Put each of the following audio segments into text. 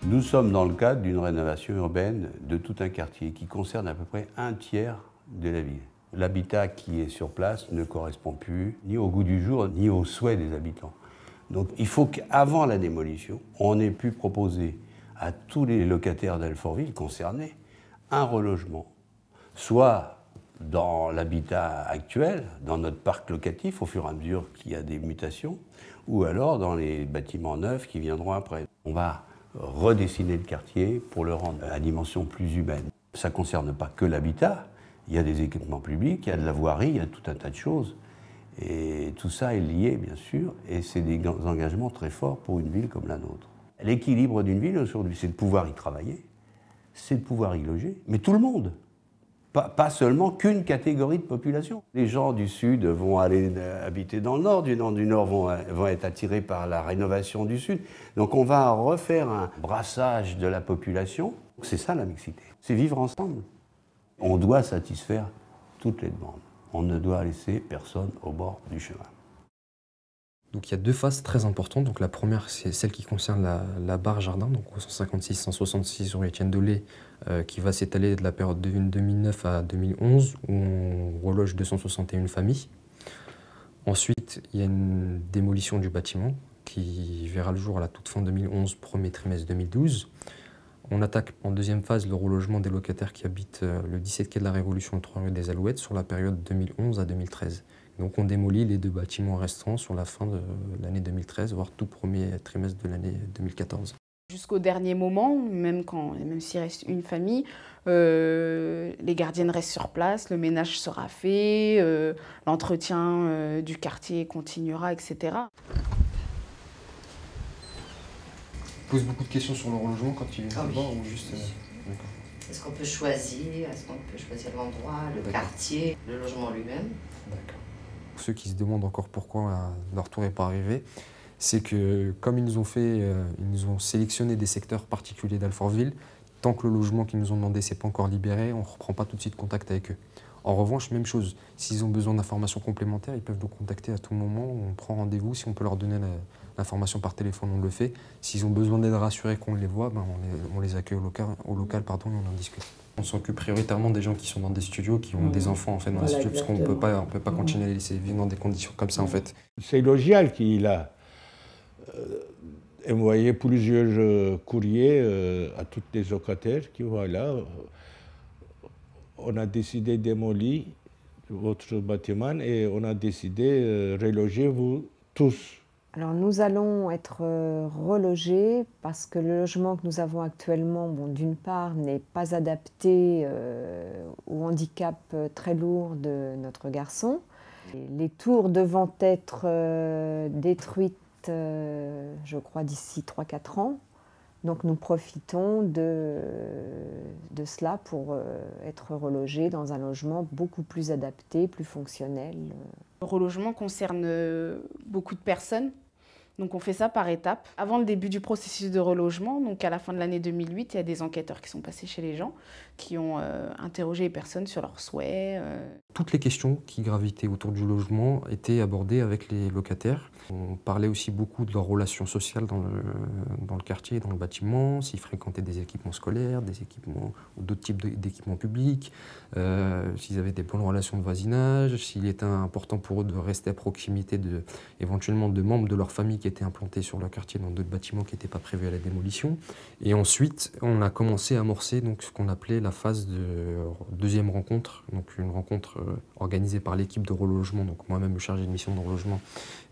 Nous sommes dans le cadre d'une rénovation urbaine de tout un quartier qui concerne à peu près un tiers de la ville. L'habitat qui est sur place ne correspond plus ni au goût du jour, ni aux souhaits des habitants. Donc il faut qu'avant la démolition, on ait pu proposer à tous les locataires d'Alfortville concernés un relogement, soit dans l'habitat actuel, dans notre parc locatif, au fur et à mesure qu'il y a des mutations, ou alors dans les bâtiments neufs qui viendront après. On va redessiner le quartier pour le rendre à dimension plus humaine. Ça ne concerne pas que l'habitat, il y a des équipements publics, il y a de la voirie, il y a tout un tas de choses. Et tout ça est lié, bien sûr, et c'est des engagements très forts pour une ville comme la nôtre. L'équilibre d'une ville aujourd'hui, c'est de pouvoir y travailler, c'est de pouvoir y loger, mais tout le monde. Pas seulement qu'une catégorie de population. Les gens du Sud vont aller habiter dans le Nord, du Nord vont être attirés par la rénovation du Sud. Donc on va refaire un brassage de la population. C'est ça la mixité, c'est vivre ensemble. On doit satisfaire toutes les demandes. On ne doit laisser personne au bord du chemin. Donc il y a deux phases très importantes. Donc la première, c'est celle qui concerne la barre jardin, donc au 156-166 rue Étienne Dolé, qui va s'étaler de la période de 2009 à 2011, où on reloge 261 familles. Ensuite, il y a une démolition du bâtiment qui verra le jour à la toute fin 2011, premier trimestre 2012. On attaque en deuxième phase le relogement des locataires qui habitent le 17 quai de la Révolution, 3 rue des Alouettes, sur la période 2011 à 2013. Donc on démolit les deux bâtiments restants sur la fin de l'année 2013, voire tout premier trimestre de l'année 2014. Jusqu'au dernier moment, même s'il reste une famille, les gardiennes restent sur place, le ménage sera fait, l'entretien du quartier continuera, etc. Pose beaucoup de questions sur le relogement quand il est là-bas ou juste... Est-ce qu'on peut choisir l'endroit, le quartier, le logement lui-même? D'accord. Pour ceux qui se demandent encore pourquoi leur tour n'est pas arrivé, c'est que comme ils nous ont sélectionné des secteurs particuliers d'Alfortville, tant que le logement qu'ils nous ont demandé n'est pas encore libéré, on ne reprend pas tout de suite contact avec eux. En revanche, même chose, s'ils ont besoin d'informations complémentaires, ils peuvent nous contacter à tout moment, on prend rendez-vous, si on peut leur donner l'information par téléphone, on le fait. S'ils ont besoin d'être rassurés qu'on les voit, on les accueille au local et on en discute. On s'occupe prioritairement des gens qui sont dans des studios, qui ont des enfants en fait, dans les studios, parce qu'on ne peut pas continuer à les laisser vivre dans des conditions comme ça en fait. C'est Logial qui a envoyé plusieurs courriers à tous les locataires qui voilà, on a décidé de démolir votre bâtiment et on a décidé de reloger vous tous. Alors nous allons être relogés parce que le logement que nous avons actuellement, d'une part, n'est pas adapté au handicap très lourd de notre garçon. Les tours devant être détruites, je crois, d'ici 3-4 ans. Donc nous profitons de cela pour être relogés dans un logement beaucoup plus adapté, plus fonctionnel. Le relogement concerne beaucoup de personnes, donc on fait ça par étapes. Avant le début du processus de relogement, donc à la fin de l'année 2008, il y a des enquêteurs qui sont passés chez les gens, qui ont interrogé les personnes sur leurs souhaits. Toutes les questions qui gravitaient autour du logement étaient abordées avec les locataires. On parlait aussi beaucoup de leurs relations sociales dans le quartier, dans le bâtiment, s'ils fréquentaient des équipements scolaires, des équipements ou d'autres types d'équipements publics, s'ils avaient des bonnes relations de voisinage, s'il était important pour eux de rester à proximité éventuellement de membres de leur famille qui étaient implantés sur le quartier dans d'autres bâtiments qui n'étaient pas prévus à la démolition. Et ensuite, on a commencé à amorcer donc, ce qu'on appelait la phase de deuxième rencontre, donc une rencontre organisée par l'équipe de relogement, donc moi-même le chargé de mission de relogement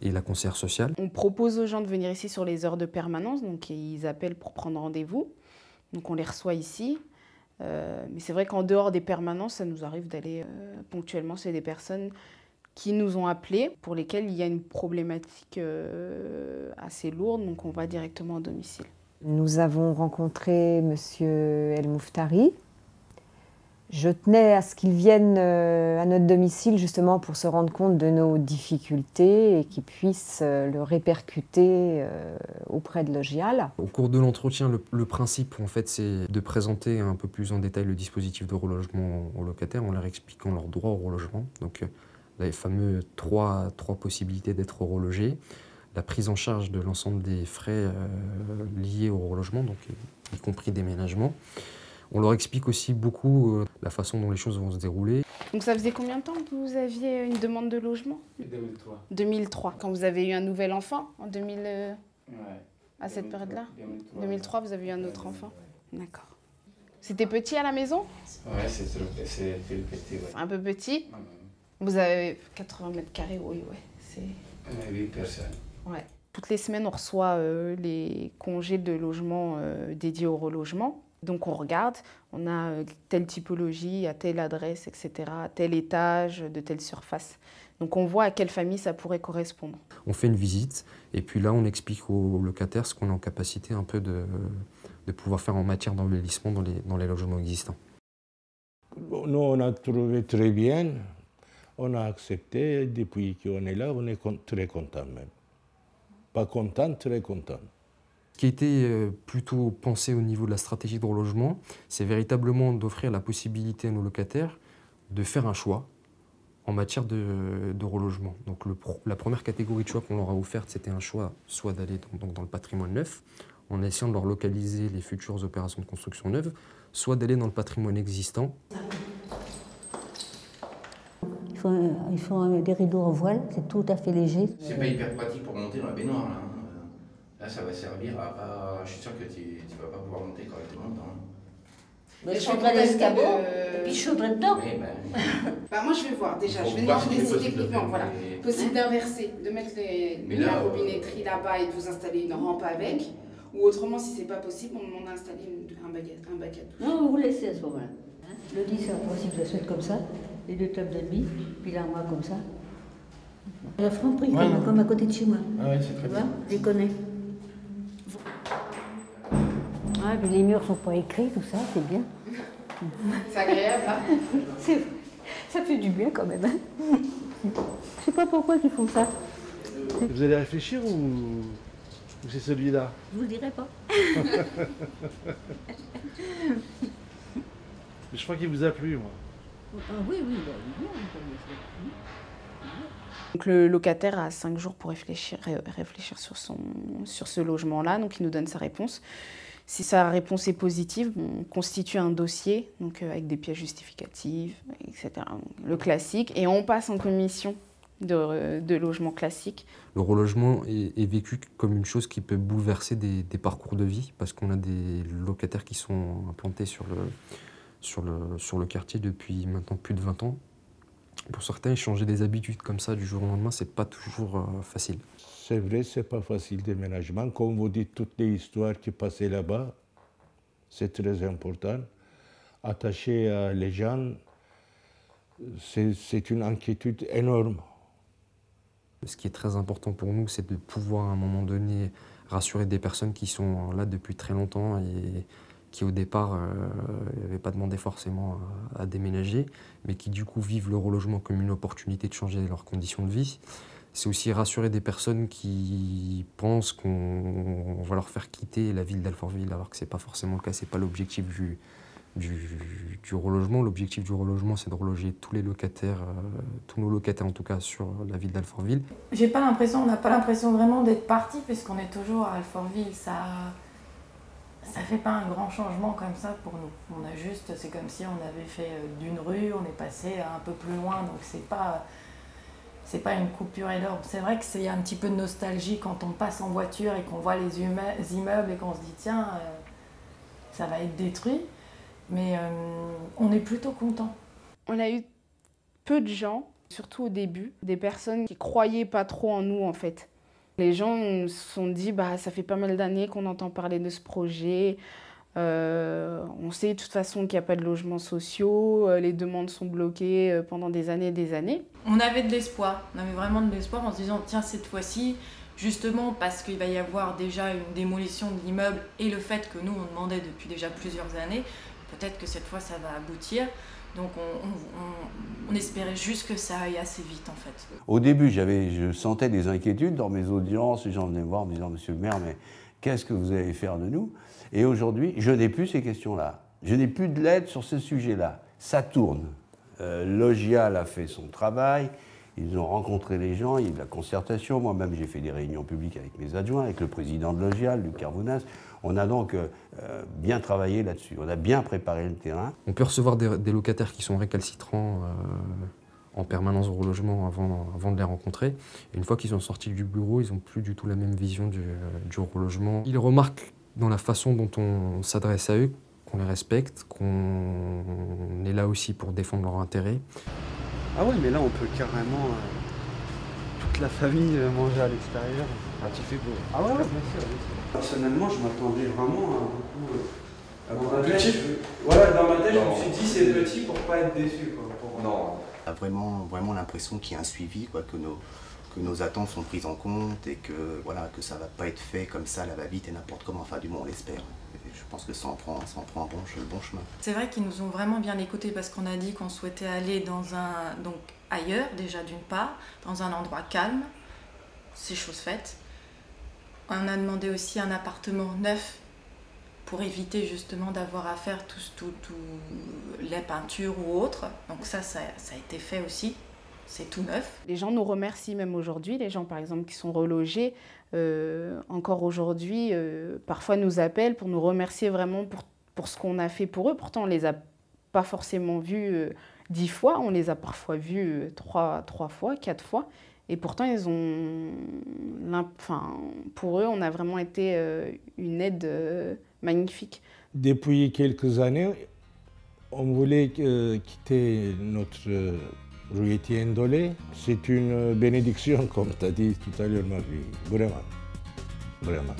et la conseillère sociale. On propose aux gens de venir ici sur les heures de permanence, donc ils appellent pour prendre rendez-vous, donc on les reçoit ici. Mais c'est vrai qu'en dehors des permanences, ça nous arrive d'aller ponctuellement chez des personnes qui nous ont appelés, pour lesquelles il y a une problématique assez lourde, donc on va directement au domicile. Nous avons rencontré M. El Mouftari. Je tenais à ce qu'il vienne à notre domicile justement pour se rendre compte de nos difficultés et qu'il puisse le répercuter auprès de Logial. Au cours de l'entretien, le principe en fait, c'est de présenter un peu plus en détail le dispositif de relogement aux locataires en leur expliquant leurs droits au relogement. Donc les fameux trois possibilités d'être relogés. la prise en charge de l'ensemble des frais liés au relogement, donc y compris déménagement. On leur explique aussi beaucoup la façon dont les choses vont se dérouler. Donc ça faisait combien de temps que vous aviez une demande de logement? 2003. 2003, quand vous avez eu un nouvel enfant, en 2000, Ouais. à cette période-là 2003. 2003, vous avez eu un autre enfant. D'accord. C'était petit à la maison? Ouais, c'est le petit, ouais. Un peu petit. Ouais. Vous avez 80 mètres carrés, oui, ouais. C'est... 8 personnes. Ouais. Toutes les semaines, on reçoit les congés de logement dédiés au relogement. Donc on regarde, on a telle typologie, à telle adresse, etc., à tel étage, de telle surface. Donc on voit à quelle famille ça pourrait correspondre. On fait une visite et puis là on explique aux locataires ce qu'on est en capacité un peu de pouvoir faire en matière d'embellissement dans les logements existants. Nous, on a trouvé très bien, on a accepté, depuis qu'on est là, on est très content même. Pas content, très content. Ce qui a été plutôt pensé au niveau de la stratégie de relogement, c'est véritablement d'offrir la possibilité à nos locataires de faire un choix en matière de relogement. Donc la première catégorie de choix qu'on leur a offerte, c'était un choix soit d'aller dans le patrimoine neuf, en essayant de leur localiser les futures opérations de construction neuve, soit d'aller dans le patrimoine existant. Ils font des rideaux en voile, c'est tout à fait léger. C'est pas hyper pratique pour monter dans la baignoire, là. Là, ça va servir à pas... Je suis sûr que tu vas pas pouvoir monter correctement dedans. Je chaudrais l'escabeau, et puis je chaudrais dedans. Oui, Bah moi je vais voir déjà, je vais voir demander si c'est si techniquement, voilà, possible d'inverser, de mettre la robinetterie là-bas et de vous installer une rampe avec, ou autrement si c'est pas possible, on demande à installer un bac à douche. Non, vous laissez à ce moment-là. Le lit, c'est impossible, je le souhaite comme ça, les deux tables de lit, puis l'armoire comme ça. La Franprix, comme à côté de chez moi. Ah ouais, c'est très Tu bien. vois, je les connais. Ah, puis les murs sont pas écrits, tout ça, c'est bien. C'est agréable là. Ça fait du bien quand même. Hein. Je sais pas pourquoi ils font ça. Vous allez réfléchir ou c'est celui-là? Je vous le dirai pas. Je crois qu'il vous a plu, moi. Ah oui, oui. Donc le locataire a 5 jours pour réfléchir sur ce logement-là, donc il nous donne sa réponse. Si sa réponse est positive, on constitue un dossier donc avec des pièces justificatives, etc. Le classique, et on passe en commission de logement classique. Le relogement est vécu comme une chose qui peut bouleverser des parcours de vie, parce qu'on a des locataires qui sont implantés sur le quartier depuis maintenant plus de 20 ans. Pour certains, changer des habitudes comme ça du jour au lendemain, c'est pas toujours facile. C'est vrai, c'est pas facile le déménagement. Comme vous dites, toutes les histoires qui passaient là-bas, c'est très important. Attacher à les gens, c'est une inquiétude énorme. Ce qui est très important pour nous, c'est de pouvoir à un moment donné rassurer des personnes qui sont là depuis très longtemps et qui au départ n'avaient pas demandé forcément à déménager, mais qui du coup vivent le relogement comme une opportunité de changer leurs conditions de vie. C'est aussi rassurer des personnes qui pensent qu'on va leur faire quitter la ville d'Alfortville, alors que ce n'est pas forcément le cas, ce n'est pas l'objectif du relogement. L'objectif du relogement, c'est de reloger tous les locataires, tous nos locataires en tout cas, sur la ville d'Alfortville. On n'a pas l'impression vraiment d'être parti, puisqu'on est toujours à Alfortville. Ça fait pas un grand changement comme ça pour nous. C'est comme si on avait fait d'une rue, on est passé un peu plus loin, donc c'est pas une coupure énorme. C'est vrai qu'il y a un petit peu de nostalgie quand on passe en voiture et qu'on voit les immeubles et qu'on se dit tiens, ça va être détruit, mais on est plutôt content. On a eu peu de gens, surtout au début, des personnes qui croyaient pas trop en nous en fait. Les gens se sont dit ça fait pas mal d'années qu'on entend parler de ce projet. On sait de toute façon qu'il n'y a pas de logements sociaux, les demandes sont bloquées pendant des années et des années. On avait de l'espoir, on avait vraiment de l'espoir en se disant tiens, cette fois-ci, justement parce qu'il va y avoir déjà une démolition de l'immeuble et le fait que nous on demandait depuis déjà plusieurs années, peut-être que cette fois ça va aboutir. Donc on espérait juste que ça aille assez vite en fait. Au début, je sentais des inquiétudes dans mes audiences, les gens venaient me voir en me disant « Monsieur le maire, mais qu'est-ce que vous allez faire de nous ?» Et aujourd'hui, je n'ai plus ces questions-là. Je n'ai plus de l'aide sur ce sujet-là. Ça tourne. Logial a fait son travail. Ils ont rencontré les gens, il y a eu de la concertation. Moi-même, j'ai fait des réunions publiques avec mes adjoints, avec le président de l'OGIAL, Luc Carvounas. On a donc bien travaillé là-dessus. On a bien préparé le terrain. On peut recevoir des locataires qui sont récalcitrants en permanence au relogement avant de les rencontrer. Et une fois qu'ils sont sortis du bureau, ils n'ont plus du tout la même vision du relogement. Ils remarquent dans la façon dont on s'adresse à eux, qu'on les respecte, qu'on est là aussi pour défendre leurs intérêts. Ah ouais, mais là on peut carrément toute la famille manger à l'extérieur. Enfin, tu fais beau. Ah ouais, bien sûr. Personnellement, je m'attendais vraiment à beaucoup. Dans ma tête, voilà, dans ma tête, je me suis dit c'est petit pour pas être déçu. Quoi, Non. On a vraiment l'impression qu'il y a un suivi, quoi, que nos attentes sont prises en compte et que, voilà, que ça ne va pas être fait comme ça, la va-vite et n'importe comment. Enfin, du moins, on l'espère. Je pense que ça en prend un bon chemin. C'est vrai qu'ils nous ont vraiment bien écoutés parce qu'on a dit qu'on souhaitait aller donc ailleurs, déjà d'une part, dans un endroit calme. C'est chose faite. On a demandé aussi un appartement neuf pour éviter justement d'avoir à faire tout les peintures ou autres. Donc ça a été fait aussi. C'est tout neuf. Les gens nous remercient même aujourd'hui. Les gens, par exemple, qui sont relogés, encore aujourd'hui, parfois nous appellent pour nous remercier vraiment pour ce qu'on a fait pour eux. Pourtant, on ne les a pas forcément vus 10 fois. On les a parfois vus 3 fois, 4 fois. Et pourtant, pour eux, on a vraiment été une aide magnifique. Depuis quelques années, on voulait quitter notre Rueti Ndolé. C'est une bénédiction, comme tu as dit tout à l'heure, ma vie. Vraiment. Vraiment.